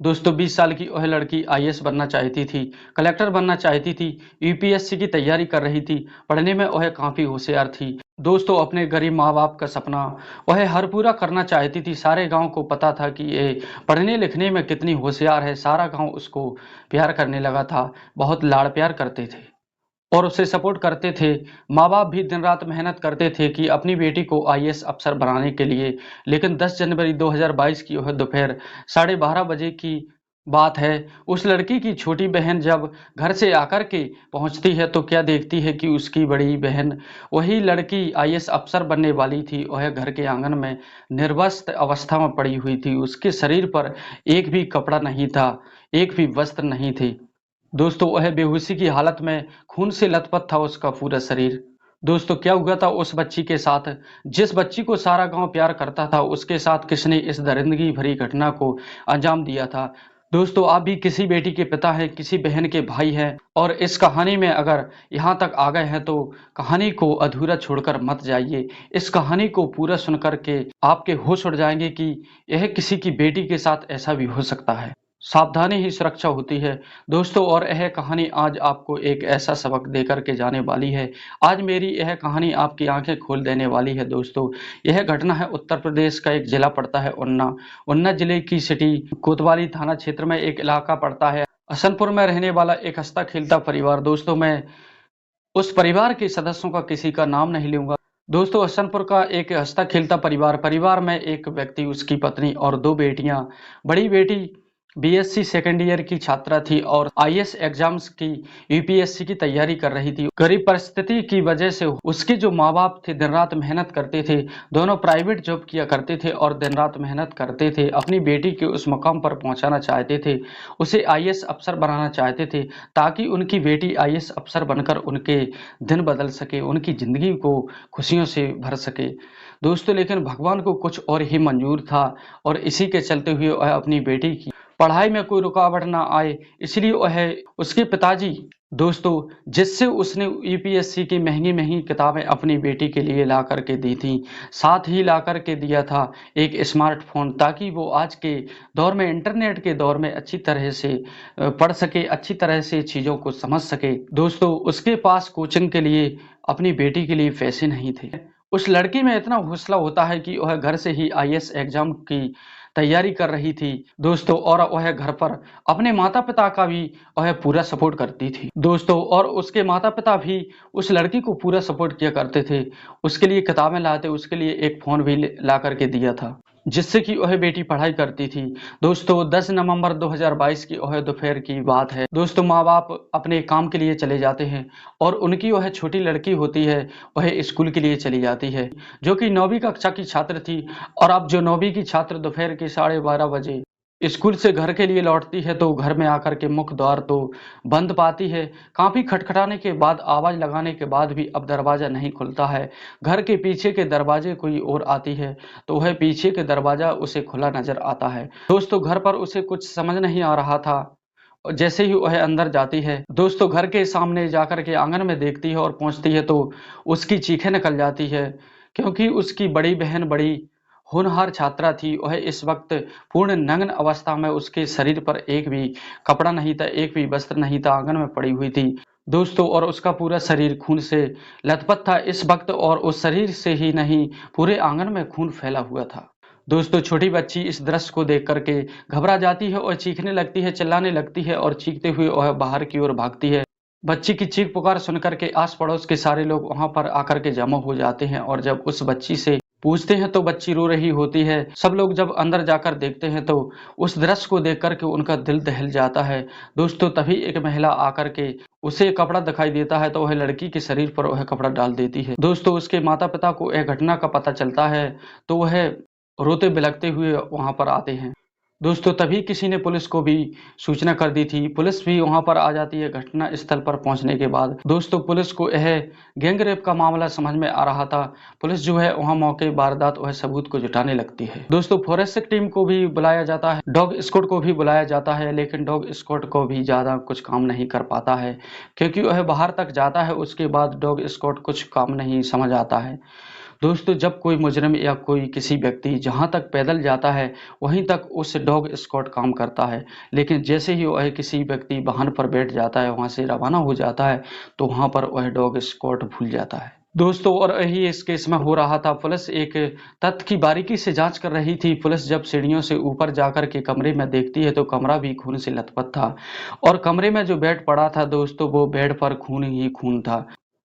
दोस्तों 20 साल की वह लड़की आईएएस बनना चाहती थी, कलेक्टर बनना चाहती थी, यूपीएससी की तैयारी कर रही थी, पढ़ने में वह काफ़ी होशियार थी। दोस्तों अपने गरीब माँ-बाप का सपना वह हर पूरा करना चाहती थी। सारे गाँव को पता था कि ये पढ़ने लिखने में कितनी होशियार है, सारा गाँव उसको प्यार करने लगा था, बहुत लाड़ प्यार करते थे। और उसे सपोर्ट करते थे। माँ-बाप भी दिन-रात मेहनत करते थे कि अपनी बेटी को आईएएस अफ़सर बनाने के लिए। लेकिन 10 जनवरी 2022 की वह दोपहर 12:30 बजे की बात है। उस लड़की की छोटी बहन जब घर से आकर के पहुँचती है तो क्या देखती है कि उसकी बड़ी बहन वही लड़की आईएएस अफ़सर बनने वाली थी। वह घर के आँगन में निर्वस्त्र अवस्था में पड़ी हुई थी। उसके शरीर पर एक भी कपड़ा नहीं था, एक भी वस्त्र नहीं थे। दोस्तों वह बेहोशी की हालत में खून से लथपथ था उसका पूरा शरीर। दोस्तों क्या हुआ था उस बच्ची के साथ? जिस बच्ची को सारा गांव प्यार करता था उसके साथ किसने इस दरिंदगी भरी घटना को अंजाम दिया था? दोस्तों आप भी किसी बेटी के पिता हैं, किसी बहन के भाई हैं और इस कहानी में अगर यहाँ तक आ गए हैं तो कहानी को अधूरा छोड़कर मत जाइए। इस कहानी को पूरा सुन कर के आपके होश उड़ जाएंगे कि यह किसी की बेटी के साथ ऐसा भी हो सकता है। सावधानी ही सुरक्षा होती है। दोस्तों और यह कहानी आज आपको एक ऐसा सबक देकर के जाने वाली है। आज मेरी यह कहानी आपकी आंखें खोल देने वाली है दोस्तों। यह घटना है उत्तर प्रदेश का एक जिला पड़ता है उन्ना। उन्ना जिले की सिटी कोतवाली थाना क्षेत्र में एक इलाका पड़ता है। हसनपुर में रहने वाला एक हंसता खेलता परिवार। दोस्तों मैं उस परिवार के सदस्यों का किसी का नाम नहीं लूँगा। दोस्तों हसनपुर का एक हँसता खेलता परिवार में एक व्यक्ति, उसकी पत्नी और 2 बेटियाँ। बड़ी बेटी बीएससी सेकंड ईयर की छात्रा थी और आईएएस एग्जाम्स की यूपीएससी की तैयारी कर रही थी। गरीब परिस्थिति की वजह से उसके जो माँ-बाप थे दिन-रात मेहनत करते थे। दोनों प्राइवेट जॉब किया करते थे और दिन-रात मेहनत करते थे। अपनी बेटी को उस मुकाम पर पहुँचाना चाहते थे। उसे आईएएस अफ़सर बनाना चाहते थे ताकि उनकी बेटी आईएएस अफ़सर बनकर उनके दिन बदल सके, उनकी ज़िंदगी को खुशियों से भर सके। दोस्तों लेकिन भगवान को कुछ और ही मंजूर था और इसी के चलते हुए वह अपनी बेटी की पढ़ाई में कोई रुकावट ना आए, इसलिए वह उसके पिताजी दोस्तों जिससे उसने यूपीएससी की महँगी-महँगी किताबें अपनी बेटी के लिए ला कर के दी थी, साथ ही ला कर के दिया था एक स्मार्टफ़ोन ताकि वो आज के दौर में इंटरनेट के दौर में अच्छी तरह से पढ़ सके, अच्छी तरह से चीज़ों को समझ सके। दोस्तों उसके पास कोचिंग के लिए अपनी बेटी के लिए पैसे नहीं थे। उस लड़की में इतना हौसला होता है कि वह घर से ही आईएएस एग्ज़ाम की तैयारी कर रही थी दोस्तों और वह घर पर अपने माता-पिता का भी वह पूरा सपोर्ट करती थी। दोस्तों और उसके माता-पिता भी उस लड़की को पूरा सपोर्ट किया करते थे। उसके लिए किताबें लाते, उसके लिए एक फ़ोन भी ला कर के दिया था, जिससे कि वह बेटी पढ़ाई करती थी। दोस्तों 10 नवंबर 2022 की वह दोपहर की बात है। दोस्तों माँ-बाप अपने काम के लिए चले जाते हैं और उनकी वह छोटी लड़की होती है, वह स्कूल के लिए चली जाती है, जो कि 9वीं कक्षा की छात्र थी। और अब जो 9वीं की छात्र दोपहर के 12:30 बजे स्कूल से घर के लिए लौटती है तो घर में आकर के मुख्य द्वार तो बंद पाती है। काफ़ी खटखटाने के बाद, आवाज़ लगाने के बाद भी अब दरवाज़ा नहीं खुलता है। घर के पीछे के दरवाजे कोई और आती है तो वह पीछे के दरवाज़ा उसे खुला नज़र आता है। दोस्तों घर पर उसे कुछ समझ नहीं आ रहा था। जैसे ही वह अंदर जाती है, दोस्तों घर के सामने जाकर के आँगन में देखती है और पहुँचती है तो उसकी चीखें निकल जाती है, क्योंकि उसकी बड़ी बहन बड़ी होनहार छात्रा थी। वह इस वक़्त पूर्ण नग्न अवस्था में, उसके शरीर पर एक भी कपड़ा नहीं था, एक भी वस्त्र नहीं था, आँगन में पड़ी हुई थी। दोस्तों और उसका पूरा शरीर खून से लथपथ था इस वक़्त और उस शरीर से ही नहीं, पूरे आँगन में खून फैला हुआ था। दोस्तों छोटी बच्ची इस दृश्य को देख कर के घबरा जाती है और चीखने लगती है, चिल्लाने लगती है और चीखते हुए वह बाहर की ओर भागती है। बच्ची की चीख-पुकार सुन कर के आस-पड़ोस के सारे लोग वहाँ पर आकर के जमा हो जाते हैं और जब उस बच्ची से पूछते हैं तो बच्ची रो रही होती है। सब लोग जब अंदर जाकर देखते हैं तो उस दृश्य को देख कर के उनका दिल दहल जाता है। दोस्तों तभी एक महिला आकर के उसे कपड़ा दिखाई देता है तो वह लड़की के शरीर पर वह कपड़ा डाल देती है। दोस्तों उसके माता-पिता को यह घटना का पता चलता है तो वह रोते-बिलखते हुए वहाँ पर आते हैं। दोस्तों तभी किसी ने पुलिस को भी सूचना कर दी थी। पुलिस भी वहाँ पर आ जाती है घटना स्थल पर पहुँचने के बाद। दोस्तों पुलिस को यह गैंग रेप का मामला समझ में आ रहा था। पुलिस जो है वहाँ मौके वारदात वह सबूत को जुटाने लगती है। दोस्तों फोरेंसिक टीम को भी बुलाया जाता है, डॉग स्क्वाड को भी बुलाया जाता है, लेकिन डॉग स्क्वाड को भी ज़्यादा कुछ काम नहीं कर पाता है, क्योंकि वह बाहर तक जाता है उसके बाद डॉग स्क्वाड कुछ काम नहीं समझ आता है। दोस्तों जब कोई मुजरिम या कोई किसी व्यक्ति जहां तक पैदल जाता है वहीं तक उस डॉग स्क्वाड काम करता है, लेकिन जैसे ही वह किसी व्यक्ति वाहन पर बैठ जाता है, वहां से रवाना हो जाता है, तो वहां पर वह डॉग स्क्वाड भूल जाता है। दोस्तों और यही इस केस में हो रहा था। पुलिस एक तथ्य की बारीकी से जांच कर रही थी। पुलिस जब सीढ़ियों से ऊपर जाकर के कमरे में देखती है तो कमरा भी खून से लथपथ था, और कमरे में जो बेड पड़ा था दोस्तों, वो बेड पर खून ही खून था।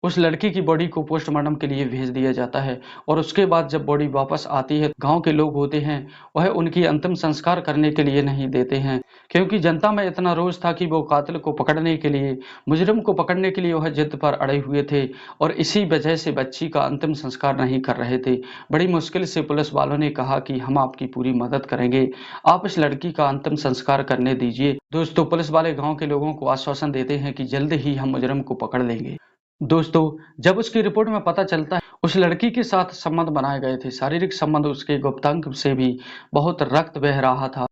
उस लड़की की बॉडी को पोस्टमार्टम के लिए भेज दिया जाता है, और उसके बाद जब बॉडी वापस आती है, गांव के लोग होते हैं वह उनकी अंतिम संस्कार करने के लिए नहीं देते हैं, क्योंकि जनता में इतना रोष था कि वो कातिल को पकड़ने के लिए, मुजरिम को पकड़ने के लिए वह जिद पर अड़े हुए थे, और इसी वजह से बच्ची का अंतिम संस्कार नहीं कर रहे थे। बड़ी मुश्किल से पुलिस वालों ने कहा कि हम आपकी पूरी मदद करेंगे, आप इस लड़की का अंतिम संस्कार करने दीजिए। दोस्तों पुलिस वाले गांव के लोगों को आश्वासन देते हैं कि जल्द ही हम मुजरिम को पकड़ लेंगे। दोस्तों जब उसकी रिपोर्ट में पता चलता है उस लड़की के साथ संबंध बनाए गए थे, शारीरिक संबंध, उसके गुप्तांग से भी बहुत रक्त बह रहा था,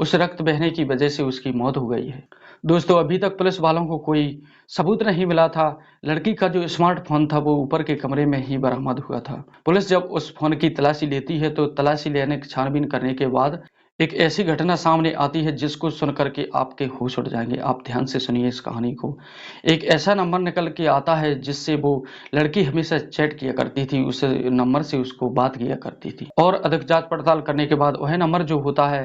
उस रक्त बहने की वजह से उसकी मौत हो गई है। दोस्तों अभी तक पुलिस वालों को कोई सबूत नहीं मिला था। लड़की का जो स्मार्टफोन था वो ऊपर के कमरे में ही बरामद हुआ था। पुलिस जब उस फोन की तलाशी लेती है तो तलाशी लेने छानबीन करने के बाद एक ऐसी घटना सामने आती है जिसको सुन करके आपके होश उड़ जाएंगे। आप ध्यान से सुनिए इस कहानी को। एक ऐसा नंबर निकल के आता है जिससे वो लड़की हमेशा चैट किया करती थी, उस नंबर से उसको बात किया करती थी, और अधिक जांच पड़ताल करने के बाद वह नंबर जो होता है,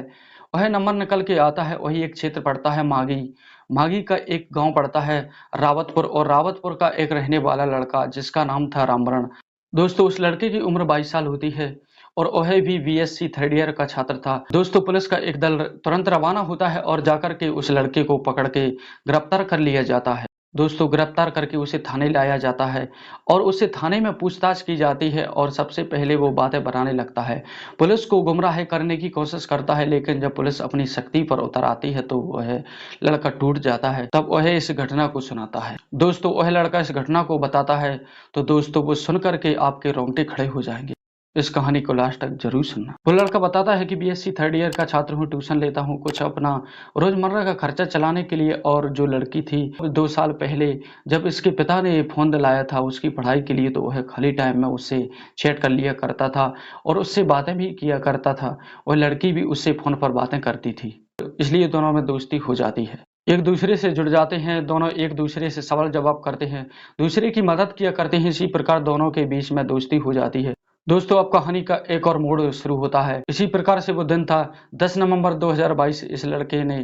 वह नंबर निकल के आता है। वही एक क्षेत्र पड़ता है मागी। मागी का एक गांव पड़ता है रावतपुर, और रावतपुर का एक रहने वाला लड़का जिसका नाम था रामबरण। दोस्तों उस लड़के की उम्र 22 साल होती है, और वह भी बीएससी थर्ड ईयर का छात्र था। दोस्तों पुलिस का एक दल तुरंत रवाना होता है और जाकर के उस लड़के को पकड़ के गिरफ्तार कर लिया जाता है। दोस्तों गिरफ्तार करके उसे थाने लाया जाता है, और उससे थाने में पूछताछ की जाती है, और सबसे पहले वो बातें बनाने लगता है, पुलिस को गुमराह करने की कोशिश करता है। लेकिन जब पुलिस अपनी शक्ति पर उतर आती है तो वह लड़का टूट जाता है। तब वह इस घटना को सुनाता है। दोस्तों वह लड़का इस घटना को बताता है तो दोस्तों वो सुन करके आपके रोंगटे खड़े हो जाएंगे। इस कहानी को लास्ट तक जरूर सुनना। वो लड़का बताता है कि बीएससी थर्ड ईयर का छात्र हूँ, ट्यूशन लेता हूँ कुछ अपना रोजमर्रा का खर्चा चलाने के लिए। और जो लड़की थी 2 साल पहले जब इसके पिता ने फोन दिलाया था उसकी पढ़ाई के लिए, तो वह खाली टाइम में उससे चैट कर लिया करता था और उससे बातें भी किया करता था। वह लड़की भी उससे फोन पर बातें करती थी, इसलिए दोनों में दोस्ती हो जाती है। एक दूसरे से जुड़ जाते हैं, दोनों एक दूसरे से सवाल जवाब करते हैं, दूसरे की मदद किया करते हैं। इसी प्रकार दोनों के बीच में दोस्ती हो जाती है। दोस्तों अब कहानी का एक और मोड़ शुरू होता है। इसी प्रकार से वो दिन था 10 नवंबर 2022। इस लड़के ने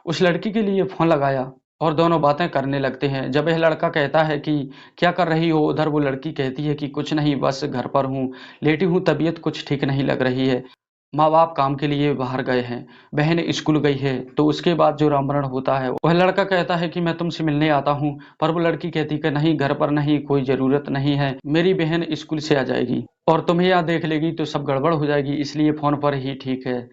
उस लड़की के लिए फोन लगाया और दोनों बातें करने लगते हैं। जब यह लड़का कहता है कि क्या कर रही हो, उधर वो लड़की कहती है कि कुछ नहीं, बस घर पर हूँ, लेटी हूँ, तबीयत कुछ ठीक नहीं लग रही है, माँ बाप काम के लिए बाहर गए हैं, बहन स्कूल गई है। तो उसके बाद जो रामबरण होता है, वह लड़का कहता है कि मैं तुमसे मिलने आता हूँ, पर वो लड़की कहती कि नहीं, घर पर नहीं, कोई जरूरत नहीं है, मेरी बहन स्कूल से आ जाएगी और तुम्हें यहाँ देख लेगी तो सब गड़बड़ हो जाएगी, इसलिए फोन पर ही ठीक है,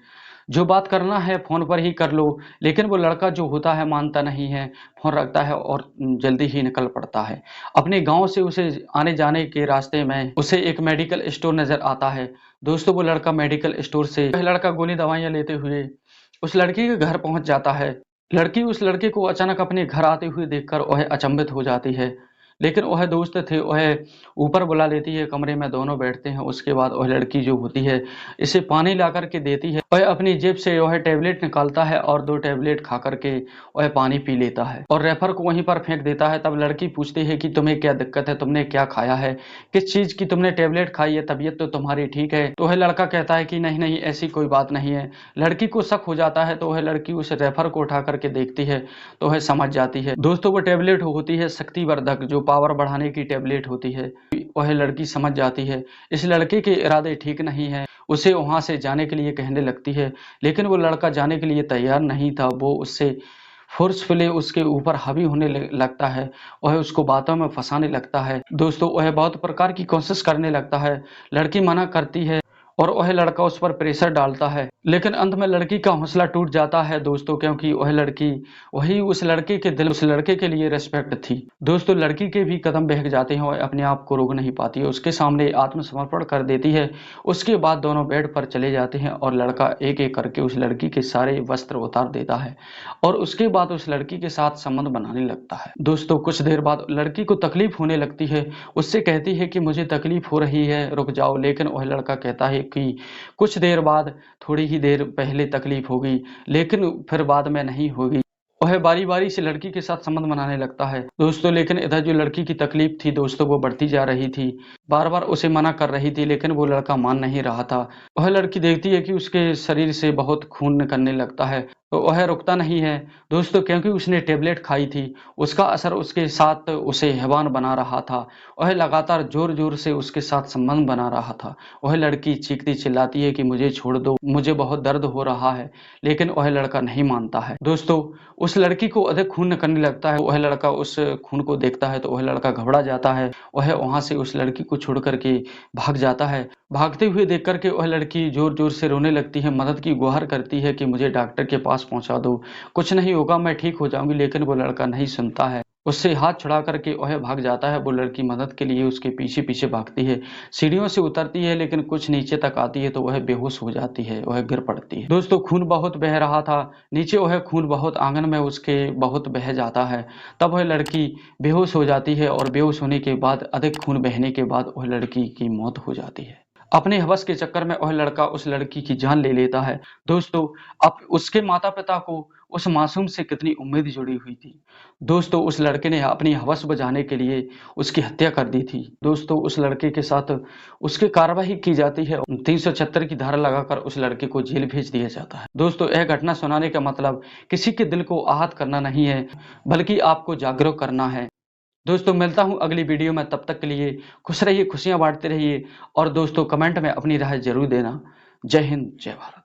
जो बात करना है फोन पर ही कर लो। लेकिन वो लड़का जो होता है मानता नहीं है, फोन रखता है और जल्दी ही निकल पड़ता है। अपने गांव से उसे आने जाने के रास्ते में उसे एक मेडिकल स्टोर नजर आता है। दोस्तों वो लड़का मेडिकल स्टोर से वह लड़का गोली दवाइयां लेते हुए उस लड़की के घर पहुंच जाता है। लड़की उस लड़के को अचानक अपने घर आते हुए देखकर वह अचंभित हो जाती है, लेकिन वह दोस्त थे, वह ऊपर बुला लेती है, कमरे में दोनों बैठते हैं। उसके बाद वह लड़की जो होती है इसे पानी ला करके देती है। वह अपनी जेब से वह टैबलेट निकालता है और 2 टैबलेट खा करके वह पानी पी लेता है और रेफर को वहीं पर फेंक देता है। तब लड़की पूछती है कि तुम्हें क्या दिक्कत है, तुमने क्या खाया है, किस चीज की तुमने टैबलेट खाई है, तबीयत तो तुम्हारी ठीक है। तो वह लड़का कहता है कि नहीं नहीं, ऐसी कोई बात नहीं है। लड़की को शक हो जाता है तो वह लड़की उस रेफर को उठा करके देखती है तो वह समझ जाती है। दोस्तों वो टैबलेट होती है शक्तिवर्धक, जो पावर बढ़ाने की टैबलेट होती है। वह लड़की समझ जाती है इस लड़के के इरादे ठीक नहीं है, उसे वहां से जाने के लिए कहने लगती है। लेकिन वो लड़का जाने के लिए तैयार नहीं था, वो उससे फोर्सफुली उसके ऊपर हावी होने लगता है, वह उसको बातों में फंसाने लगता है। दोस्तों वह बहुत प्रकार की कोशिश करने लगता है, लड़की मना करती है और वह लड़का उस पर प्रेशर डालता है, लेकिन अंत में लड़की का हौसला टूट जाता है दोस्तों, क्योंकि वह लड़की वही उस लड़के के दिल उस लड़के के लिए रिस्पेक्ट थी। दोस्तों लड़की के भी कदम बहक जाते हैं और अपने आप को रोक नहीं पाती है, उसके सामने आत्मसमर्पण कर देती है। उसके बाद दोनों बेड पर चले जाते हैं और लड़का एक एक करके उस लड़की के सारे वस्त्र उतार देता है और उसके बाद उस लड़की के साथ संबंध बनाने लगता है। दोस्तों कुछ देर बाद लड़की को तकलीफ होने लगती है, उससे कहती है कि मुझे तकलीफ हो रही है, रुक जाओ, लेकिन वह लड़का कहता है कि कुछ देर बाद, थोड़ी ही देर पहले तकलीफ होगी, लेकिन फिर बाद में नहीं होगी। वह बारी-बारी से लड़की के साथ संबंध बनाने लगता है दोस्तों, लेकिन इधर जो लड़की की तकलीफ थी दोस्तों वो बढ़ती जा रही थी। बार-बार उसे मना कर रही थी, लेकिन वो लड़का मान नहीं रहा था। वह लड़की देखती है कि उसके शरीर से बहुत खून निकलने लगता है, तो वह रुकता नहीं है दोस्तों, क्योंकि उसने टेबलेट खाई थी। उसका असर उसके साथ उसे हैवान बना रहा था। वह लगातार ज़ोर-ज़ोर से उसके साथ संबंध बना रहा था। वह लड़की चीखती चिल्लाती है कि मुझे छोड़ दो, मुझे बहुत दर्द हो रहा है, लेकिन वह लड़का नहीं मानता है। दोस्तों उस लड़की को अधिक खून निकलने लगता है। वह लड़का उस खून को देखता है तो वह लड़का घबरा जाता है। वह वहाँ से उस लड़की को छोड़ कर के भाग जाता है। भागते हुए देख कर के वह लड़की ज़ोर-ज़ोर से रोने लगती है, मदद की गुहार करती है कि मुझे डॉक्टर के पास पहुँचा दो, कुछ नहीं होगा, मैं ठीक हो जाऊँगी, लेकिन वो लड़का नहीं सुनता है। उससे हाथ छुड़ा कर के वह भाग जाता है। वो लड़की मदद के लिए उसके पीछे-पीछे भागती है, सीढ़ियों से उतरती है, लेकिन कुछ नीचे तक आती है तो वह बेहोश हो जाती है, वह गिर पड़ती है। दोस्तों खून बहुत बह रहा था, नीचे वह खून बहुत आँगन में उसके बहुत बह जाता है। तब वह लड़की बेहोश हो जाती है और बेहोश होने के बाद, अधिक खून बहने के बाद वह लड़की की मौत हो जाती है। अपने हवस के चक्कर में वह लड़का उस लड़की की जान ले लेता है। दोस्तों अब उसके माता-पिता को उस मासूम से कितनी उम्मीद जुड़ी हुई थी। दोस्तों उस लड़के ने अपनी हवस बुझाने के लिए उसकी हत्या कर दी थी। दोस्तों उस लड़के के साथ उसकी कार्रवाई की जाती है, 376 की धारा लगाकर उस लड़के को जेल भेज दिया जाता है। दोस्तों यह घटना सुनाने का मतलब किसी के दिल को आहत करना नहीं है, बल्कि आपको जागरूक करना है। दोस्तों मिलता हूँ अगली वीडियो में, तब तक के लिए खुश रहिए, खुशियाँ बाँटते रहिए और दोस्तों कमेंट में अपनी राय ज़रूर देना। जय हिंद, जय भारत।